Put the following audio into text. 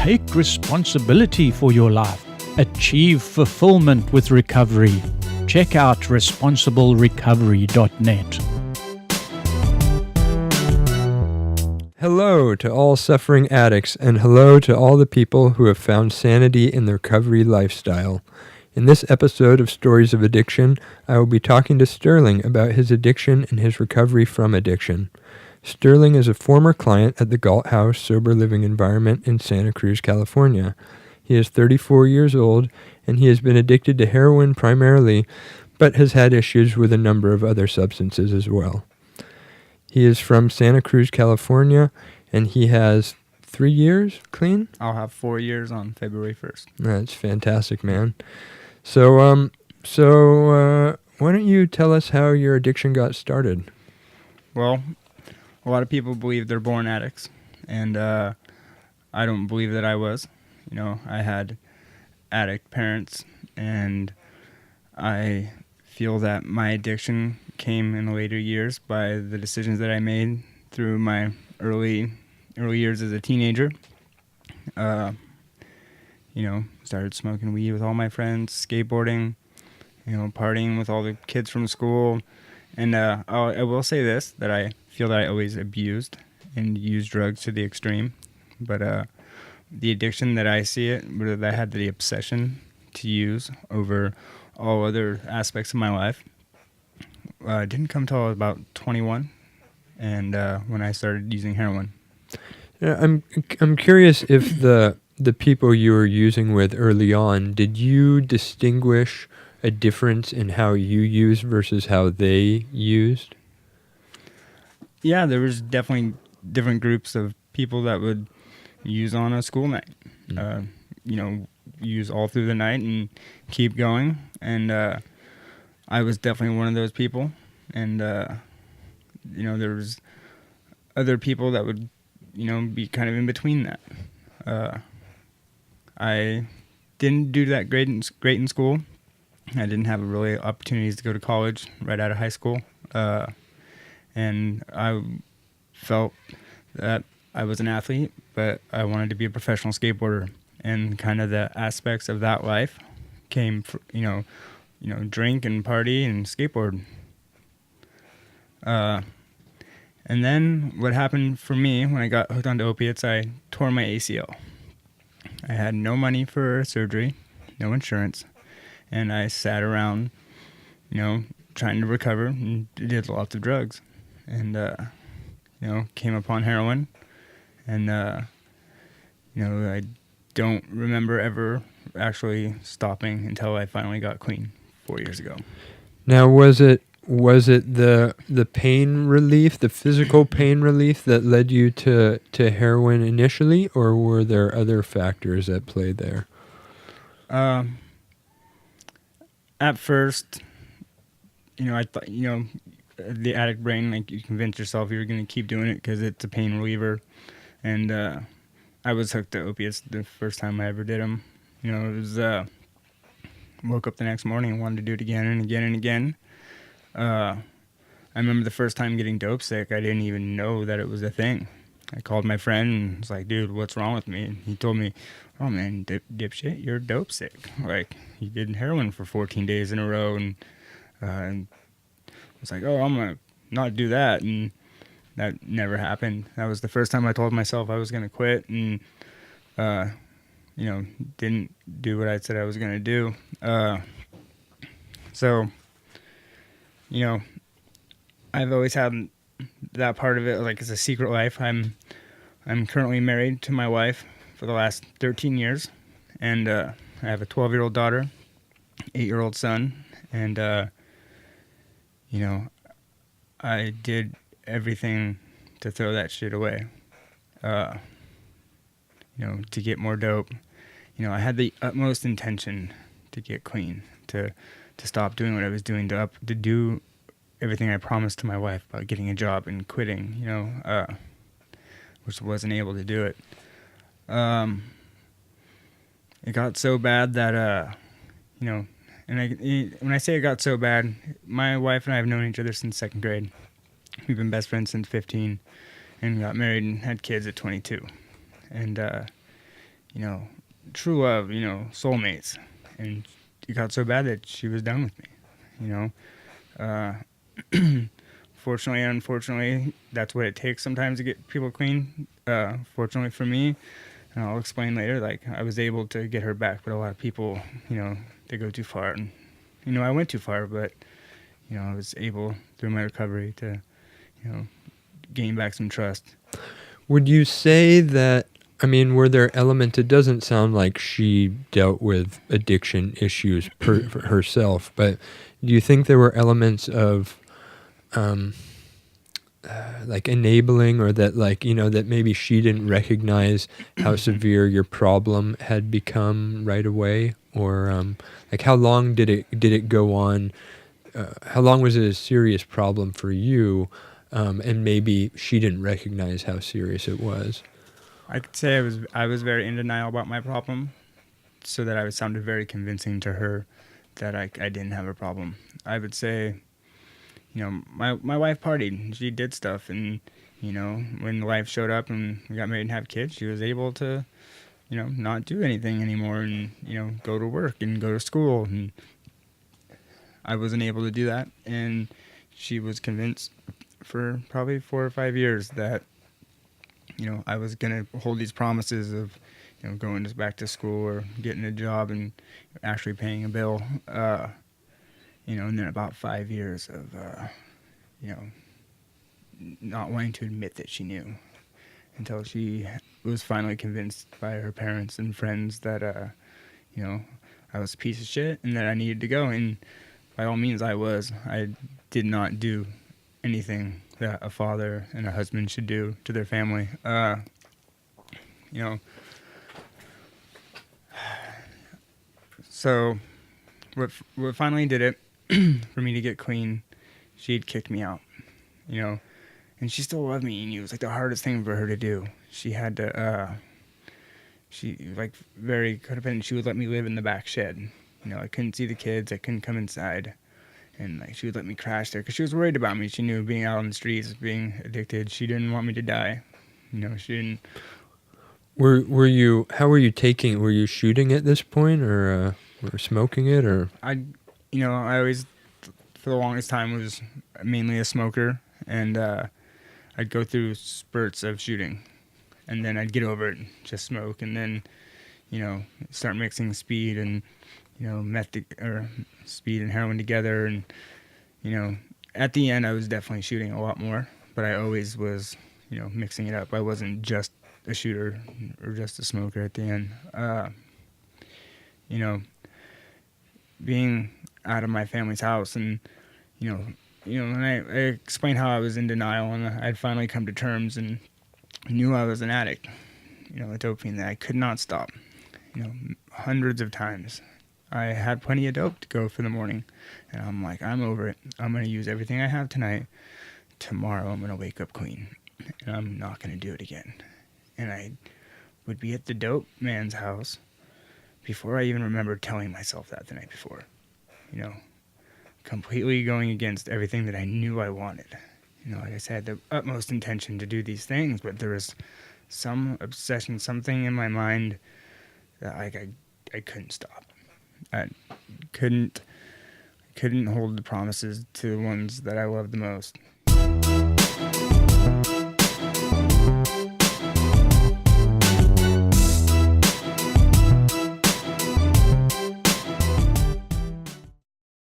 Take responsibility for your life. Achieve fulfillment with recovery. Check out responsiblerecovery.net. Hello to all suffering addicts, and hello to all the people who have found sanity in their recovery lifestyle. In this episode of Stories of Addiction, I will be talking to Sterling about his addiction and his recovery from addiction. Sterling is a former client at the Galt House Sober Living Environment in Santa Cruz, California. He is 34 years old, and he has been addicted to heroin primarily, but has had issues with a number of other substances as well. He is from Santa Cruz, California, and he has 3 years clean? I'll have 4 years on February 1st. That's fantastic, man. So why don't you tell us how your addiction got started? Well, a lot of people believe they're born addicts, and I don't believe that I was. You know, I had addict parents, and I feel that my addiction came in the later years by the decisions that I made through my early years as a teenager. Started smoking weed with all my friends, skateboarding, partying with all the kids from school. And I will say this, that I feel that I always abused and used drugs to the extreme. But the addiction that I see it, that I had the obsession to use over all other aspects of my life, didn't come till I was about 21, and when I started using heroin. Yeah, I'm curious if the people you were using with early on, did you distinguish a difference in how you used versus how they used? Yeah, there was definitely different groups of people that would use on a school night. Use all through the night and keep going. And I was definitely one of those people. And, there was other people that would, be kind of in between that. I didn't do that great in school. I didn't have really opportunities to go to college right out of high school. And I felt that I was an athlete, but I wanted to be a professional skateboarder. And kind of the aspects of that life came, drink and party and skateboard. And then what happened for me when I got hooked onto opiates, I tore my ACL. I had no money for surgery, no insurance, and I sat around, trying to recover and did lots of drugs. And, came upon heroin, and, I don't remember ever actually stopping until I finally got clean 4 years ago. Now, was it the pain relief, the physical pain relief that led you to heroin initially, or were there other factors at play there? At first, I thought, the addict brain, like, you convince yourself you're going to keep doing it because it's a pain reliever. And I was hooked to opiates the first time I ever did them. It was, woke up the next morning and wanted to do it again and again and again. I remember the first time getting dope sick, I didn't even know that it was a thing. I called my friend and was like, dude, what's wrong with me? And he told me, oh man, dipshit, you're dope sick. Like, you did heroin for 14 days in a row. And I was like, oh, I'm going to not do that. And that never happened. That was the first time I told myself I was going to quit, and, didn't do what I said I was going to do. I've always had that part of it, like, it's a secret life. I'm currently married to my wife for the last 13 years, and I have a 12-year-old daughter, 8-year-old son, and, I did everything to throw that shit away, to get more dope. I had the utmost intention to get clean, to stop doing what I was doing, to do everything I promised to my wife about getting a job and quitting, which wasn't able to do it. It got so bad that, when I say it got so bad, my wife and I have known each other since second grade. We've been best friends since 15 and got married and had kids at 22. And, true love, soulmates. And it got so bad that she was done with me, Fortunately and unfortunately, that's what it takes sometimes to get people clean. Fortunately for me, and I'll explain later, like, I was able to get her back, but a lot of people, they go too far. And, I went too far, but, I was able, through my recovery, to, gain back some trust. Would you say that, were there elements, it doesn't sound like she dealt with addiction issues for herself, but do you think there were elements of, like enabling, or that, like, that maybe she didn't recognize how severe your problem had become right away? Or, like, how long did it go on? How long was it a serious problem for you? And maybe she didn't recognize how serious it was. I could say I was very in denial about my problem, so that I sounded very convincing to her that I didn't have a problem. I would say, my wife partied. She did stuff, and when life showed up and we got married and have kids, she was able to, not do anything anymore, and go to work and go to school, and I wasn't able to do that. And she was convinced for probably 4 or 5 years that I was gonna hold these promises of going back to school or getting a job and actually paying a bill. And then about 5 years of not wanting to admit that she knew, until she was finally convinced by her parents and friends that I was a piece of shit and that I needed to go. And by all means, I was. I did not do anything that a father and a husband should do to their family. So what finally did it for me to get clean, she'd kicked me out, and she still loved me, and it was like the hardest thing for her to do. She had to, she, like, very codependent. She would let me live in the back shed. I couldn't see the kids. I couldn't come inside. And, like, she would let me crash there because she was worried about me. She knew being out on the streets, being addicted, she didn't want me to die. She didn't. Were you, how were you taking, were you shooting at this point, or smoking it, or? I always, for the longest time, was mainly a smoker, and I'd go through spurts of shooting, and then I'd get over it, just smoke, and then, start mixing speed and, speed and heroin together, and, at the end I was definitely shooting a lot more, but I always was, mixing it up. I wasn't just a shooter or just a smoker at the end. Being out of my family's house, and, and I explained how I was in denial, and I'd finally come to terms and knew I was an addict, a dope fiend, that I could not stop, hundreds of times. I had plenty of dope to go for the morning, and I'm like, I'm over it. I'm going to use everything I have tonight. Tomorrow I'm going to wake up clean, and I'm not going to do it again. And I would be at the dope man's house before I even remembered telling myself that the night before, completely going against everything that I knew I wanted. Like I said, the utmost intention to do these things, but there was some obsession, something in my mind that, like, I couldn't stop. I couldn't hold the promises to the ones that I loved the most.